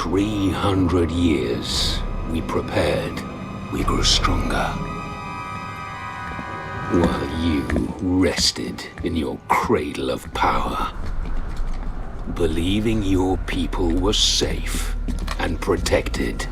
300 years, we prepared, we grew stronger. While you rested in your cradle of power, believing your people were safe and protected.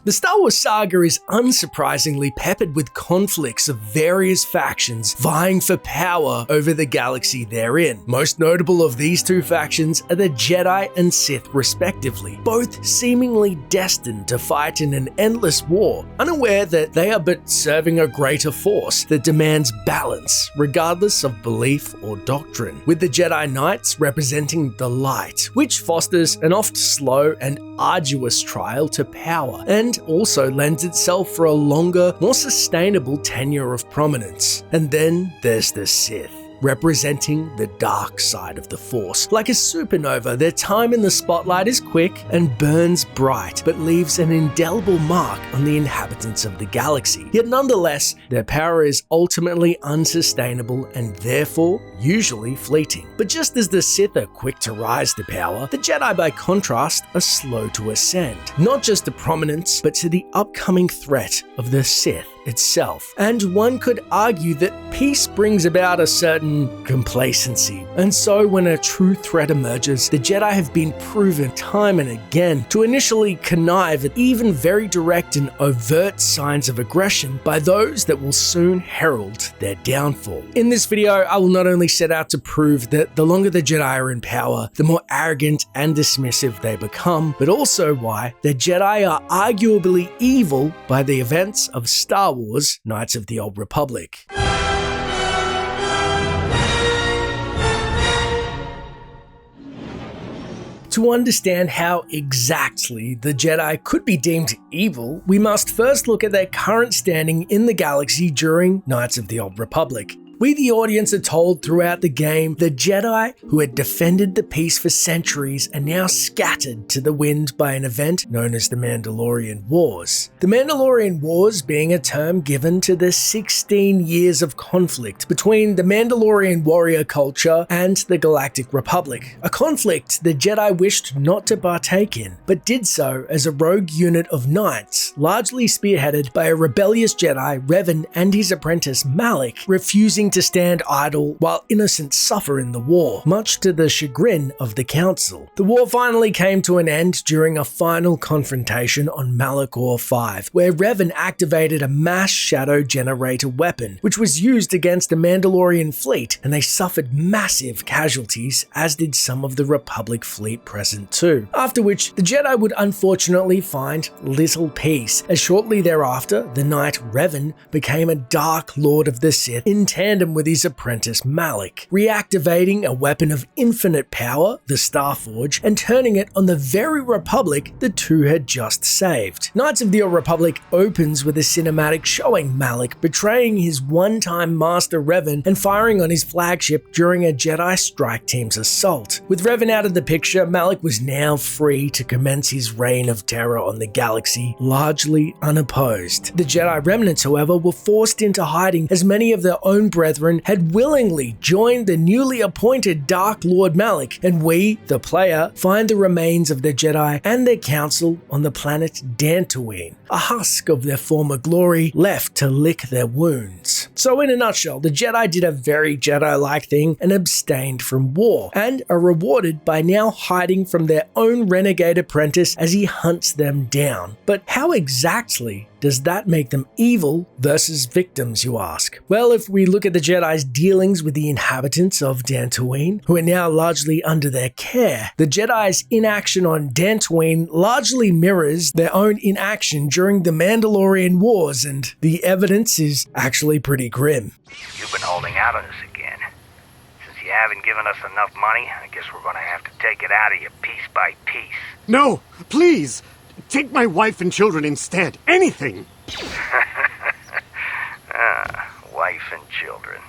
The Star Wars saga is unsurprisingly peppered with conflicts of various factions vying for power over the galaxy they're in. Most notable of these two factions are the Jedi and Sith respectively, both seemingly destined to fight in an endless war, unaware that they are but serving a greater force that demands balance regardless of belief or doctrine, with the Jedi Knights representing the light, which fosters an oft slow and arduous trial to power, and also lends itself for a longer, more sustainable tenure of prominence. And then there's the Sith, representing the dark side of the Force. Like a supernova, their time in the spotlight is quick and burns bright, but leaves an indelible mark on the inhabitants of the galaxy. Yet nonetheless, their power is ultimately unsustainable and therefore usually fleeting. But just as the Sith are quick to rise to power, the Jedi by contrast are slow to ascend, not just to prominence, but to the upcoming threat of the Sith itself. And one could argue that peace brings about a certain complacency. And so when a true threat emerges, the Jedi have been proven time and again to initially connive at even very direct and overt signs of aggression by those that will soon herald their downfall. In this video, I will not only set out to prove that the longer the Jedi are in power, the more arrogant and dismissive they become, but also why the Jedi are arguably evil by the events of Star Wars: Knights of the Old Republic. To understand how exactly the Jedi could be deemed evil, we must first look at their current standing in the galaxy during Knights of the Old Republic. We, the audience, are told throughout the game the Jedi who had defended the peace for centuries are now scattered to the wind by an event known as the Mandalorian Wars. The Mandalorian Wars being a term given to the 16 years of conflict between the Mandalorian warrior culture and the Galactic Republic. A conflict the Jedi wished not to partake in, but did so as a rogue unit of knights, largely spearheaded by a rebellious Jedi, Revan, and his apprentice Malik, refusing to stand idle while innocents suffer in the war, much to the chagrin of the Council. The war finally came to an end during a final confrontation on Malachor 5, where Revan activated a mass shadow generator weapon, which was used against the Mandalorian fleet, and they suffered massive casualties, as did some of the Republic fleet present too. After which, the Jedi would unfortunately find little peace, as shortly thereafter, the knight Revan became a Dark Lord of the Sith in tandem with his apprentice Malik, reactivating a weapon of infinite power, the Starforge, and turning it on the very Republic the two had just saved. Knights of the Old Republic opens with a cinematic showing Malik betraying his one-time master Revan and firing on his flagship during a Jedi strike team's assault. With Revan out of the picture, Malik was now free to commence his reign of terror on the galaxy, largely unopposed. The Jedi remnants, however, were forced into hiding as many of their own brethren had willingly joined the newly appointed Dark Lord Malik, and we, the player, find the remains of the Jedi and their council on the planet Dantooine, a husk of their former glory left to lick their wounds. So in a nutshell, the Jedi did a very Jedi-like thing and abstained from war, and are rewarded by now hiding from their own renegade apprentice as he hunts them down. But how exactly does that make them evil versus victims, you ask? Well, if we look at the Jedi's dealings with the inhabitants of Dantooine, who are now largely under their care, the Jedi's inaction on Dantooine largely mirrors their own inaction during the Mandalorian Wars, and the evidence is actually pretty grim. You've been holding out on us again. Since you haven't given us enough money, I guess we're gonna have to take it out of you piece by piece. No, please! Take my wife and children instead. Anything! Wife and children.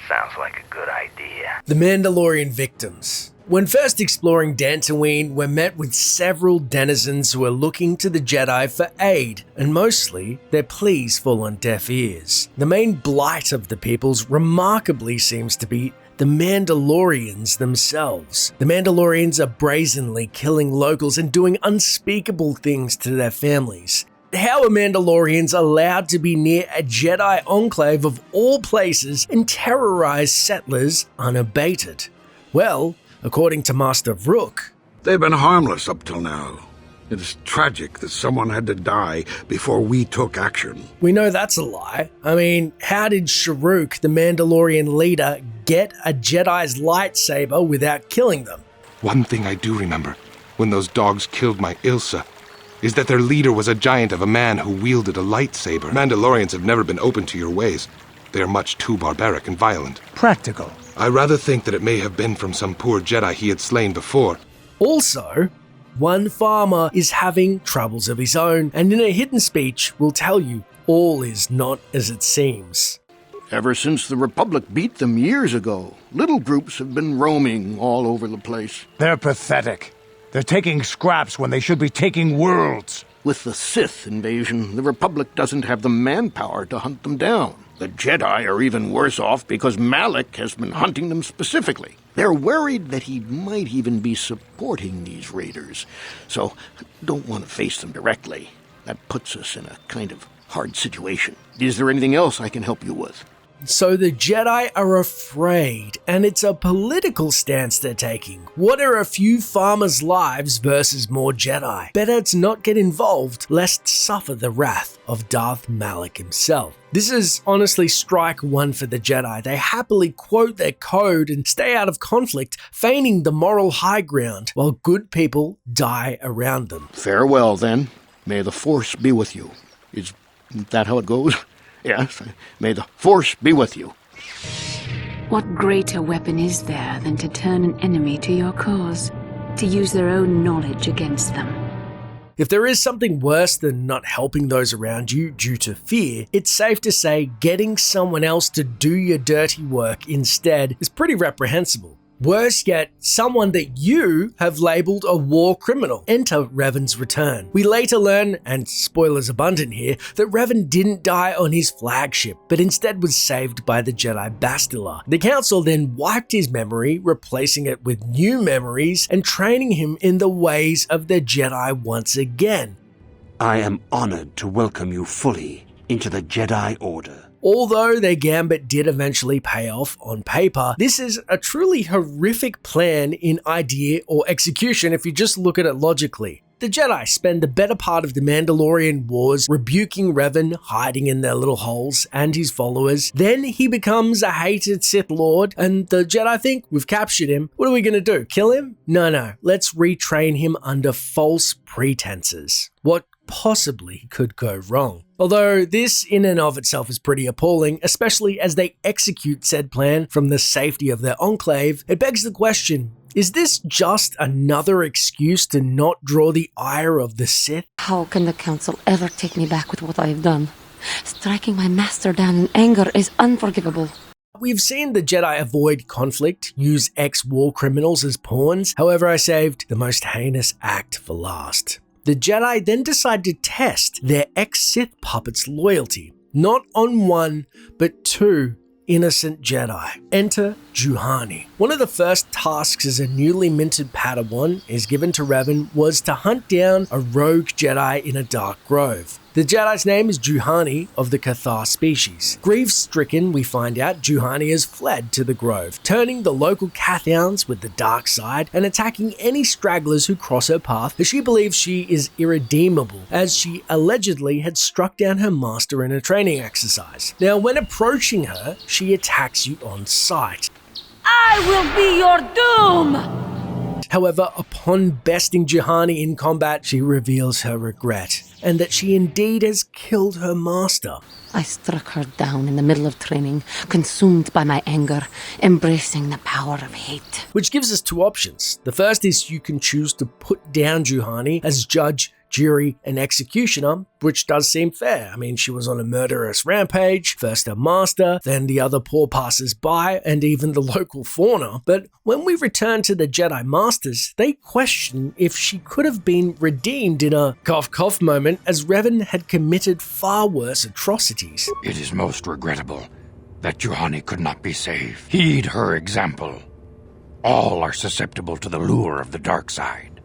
Sounds like a good idea. The Mandalorian victims. When first exploring Dantooine, we're met with several denizens who are looking to the Jedi for aid, and mostly their pleas fall on deaf ears. The main blight of the peoples remarkably seems to be the Mandalorians themselves. The Mandalorians are brazenly killing locals and doing unspeakable things to their families. How are Mandalorians allowed to be near a Jedi enclave of all places and terrorize settlers unabated? Well, according to Master Rook, they've been harmless up till now. It is tragic that someone had to die before we took action. We know that's a lie. I mean, how did Sharuk, the Mandalorian leader, get a Jedi's lightsaber without killing them? One thing I do remember, when those dogs killed my Ilsa, is that their leader was a giant of a man who wielded a lightsaber. Mandalorians have never been open to your ways. They are much too barbaric and violent. Practical. I rather think that it may have been from some poor Jedi he had slain before. Also, one farmer is having troubles of his own, and in a hidden speech will tell you all is not as it seems. Ever since the Republic beat them years ago, little groups have been roaming all over the place. They're pathetic. They're taking scraps when they should be taking worlds. With the Sith invasion, the Republic doesn't have the manpower to hunt them down. The Jedi are even worse off because Malak has been hunting them specifically. They're worried that he might even be supporting these raiders, so don't want to face them directly. That puts us in a kind of hard situation. Is there anything else I can help you with? So the Jedi are afraid, and it's a political stance they're taking. What are a few farmers' lives versus more Jedi? Better to not get involved, lest suffer the wrath of Darth Malak himself. This is honestly strike one for the Jedi. They happily quote their code and stay out of conflict, feigning the moral high ground, while good people die around them. Farewell, then. May the Force be with you. Is that how it goes? Yes, may the Force be with you. What greater weapon is there than to turn an enemy to your cause, to use their own knowledge against them? If there is something worse than not helping those around you due to fear, it's safe to say getting someone else to do your dirty work instead is pretty reprehensible. Worse yet, someone that you have labeled a war criminal. Enter Revan's return. We later learn, and spoilers abundant here, that Revan didn't die on his flagship, but instead was saved by the Jedi Bastila. The Council then wiped his memory, replacing it with new memories and training him in the ways of the Jedi once again. I am honored to welcome you fully into the Jedi Order. Although their gambit did eventually pay off on paper, this is a truly horrific plan in idea or execution if you just look at it logically. The Jedi spend the better part of the Mandalorian Wars rebuking Revan, hiding in their little holes, and his followers. Then he becomes a hated Sith Lord, and the Jedi think, we've captured him. What are we going to do? Kill him? No, let's retrain him under false pretenses. What possibly could go wrong? Although this in and of itself is pretty appalling, especially as they execute said plan from the safety of their enclave, it begs the question, is this just another excuse to not draw the ire of the Sith? How can the Council ever take me back with what I have done? Striking my master down in anger is unforgivable. We've seen the Jedi avoid conflict, use ex-war criminals as pawns. However, I saved the most heinous act for last. The Jedi then decide to test their ex-Sith puppets' loyalty, not on one, but two innocent Jedi. Enter Juhani. One of the first tasks as a newly minted Padawan is given to Revan was to hunt down a rogue Jedi in a dark grove. The Jedi's name is Juhani of the KOTOR species. Grief-stricken, we find out Juhani has fled to the grove, turning the local Cathans with the dark side and attacking any stragglers who cross her path, as she believes she is irredeemable, as she allegedly had struck down her master in a training exercise. Now, when approaching her, she attacks you on sight. I will be your doom! However, upon besting Juhani in combat, she reveals her regret, and that she indeed has killed her master. I struck her down in the middle of training, consumed by my anger, embracing the power of hate. Which gives us two options. The first is you can choose to put down Juhani as judge, jury, and executioner, which does seem fair. I mean, she was on a murderous rampage, first her master, then the other poor passers-by, and even the local fauna. But when we return to the Jedi Masters, they question if she could have been redeemed in a cough-cough moment, as Revan had committed far worse atrocities. It is most regrettable, that Juhani could not be saved. Heed her example. All are susceptible to the lure of the dark side.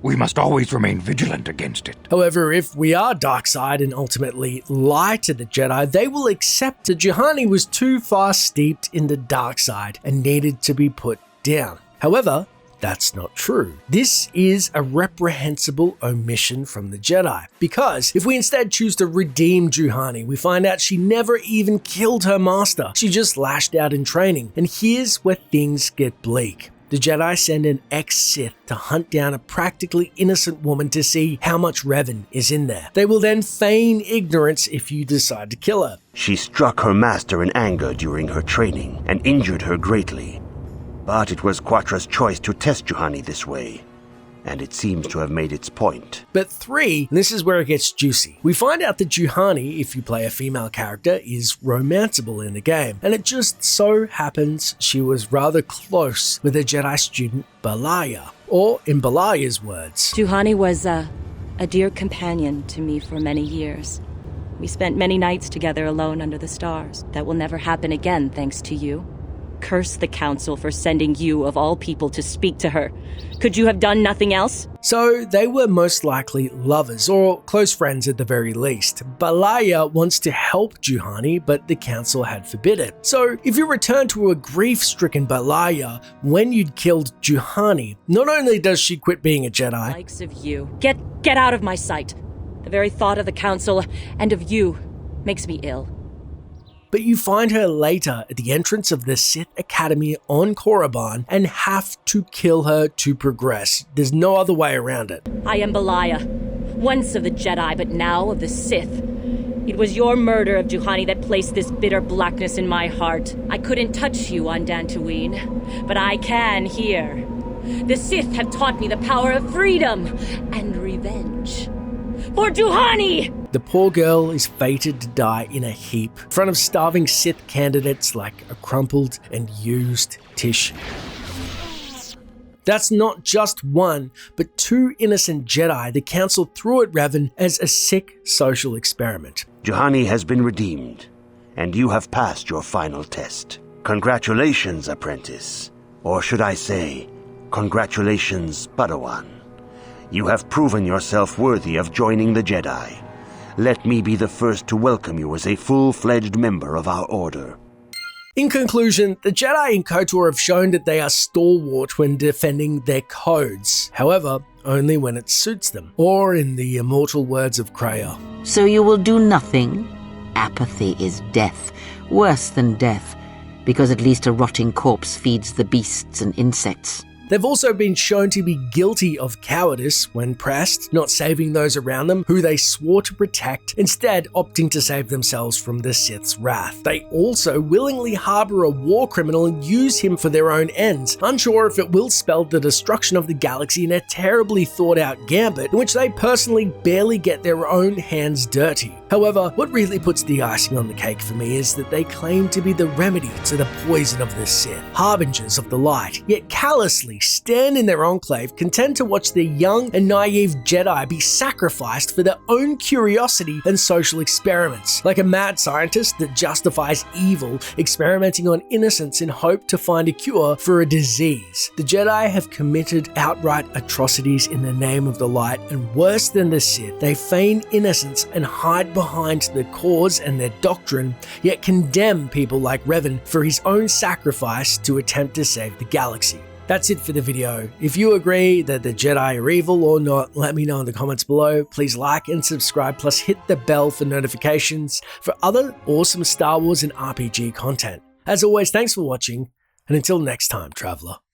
We must always remain vigilant against it. However, if we are dark side and ultimately lie to the Jedi, they will accept that Juhani was too far steeped in the dark side and needed to be put down. However, that's not true. This is a reprehensible omission from the Jedi, because if we instead choose to redeem Juhani, we find out she never even killed her master. She just lashed out in training, and here's where things get bleak. The Jedi send an ex-Sith to hunt down a practically innocent woman to see how much Revan is in there. They will then feign ignorance if you decide to kill her. She struck her master in anger during her training and injured her greatly. But it was Quatra's choice to test Juhani this way, and it seems to have made its point. But 3, this is where it gets juicy. We find out that Juhani, if you play a female character, is romanceable in the game, and it just so happens she was rather close with a Jedi student, Balaya. Or, in Balaya's words, Juhani was a dear companion to me for many years. We spent many nights together alone under the stars. That will never happen again, thanks to you. Curse the Council for sending you, of all people, to speak to her. Could you have done nothing else? So they were most likely lovers, or close friends at the very least. Balaya wants to help Juhani, but the Council had forbid it. So if you return to a grief-stricken Balaya when you'd killed Juhani, not only does she quit being a Jedi, Likes of you. Get out of my sight. The very thought of the Council and of you makes me ill. but you find her later at the entrance of the Sith Academy on Korriban and have to kill her to progress. There's no other way around it. I am Balaya, once of the Jedi, but now of the Sith. It was your murder of Juhani that placed this bitter blackness in my heart. I couldn't touch you on Dantooine, but I can here. The Sith have taught me the power of freedom and revenge. For Juhani! The poor girl is fated to die in a heap in front of starving Sith candidates like a crumpled and used tissue. That's not just one, but two innocent Jedi the Council threw at Revan as a sick social experiment. Juhani has been redeemed, and you have passed your final test. Congratulations, apprentice. Or should I say, congratulations, Padawan. You have proven yourself worthy of joining the Jedi. Let me be the first to welcome you as a full-fledged member of our order. In conclusion, the Jedi in KOTOR have shown that they are stalwart when defending their codes. However, only when it suits them. Or in the immortal words of Kreia. So you will do nothing? Apathy is death, worse than death, because at least a rotting corpse feeds the beasts and insects. They've also been shown to be guilty of cowardice when pressed, not saving those around them who they swore to protect, instead opting to save themselves from the Sith's wrath. They also willingly harbor a war criminal and use him for their own ends, unsure if it will spell the destruction of the galaxy in a terribly thought out gambit in which they personally barely get their own hands dirty. However, what really puts the icing on the cake for me is that they claim to be the remedy to the poison of the Sith, harbingers of the light, yet callously stand in their enclave, content to watch their young and naive Jedi be sacrificed for their own curiosity and social experiments, like a mad scientist that justifies evil, experimenting on innocents in hope to find a cure for a disease. The Jedi have committed outright atrocities in the name of the light, and worse than the Sith, they feign innocence and hide behind the cause and their doctrine, yet condemn people like Revan for his own sacrifice to attempt to save the galaxy. That's it for the video. If you agree that the Jedi are evil or not, let me know in the comments below. Please like and subscribe, plus hit the bell for notifications for other awesome Star Wars and RPG content. As always, thanks for watching, and until next time, Traveler.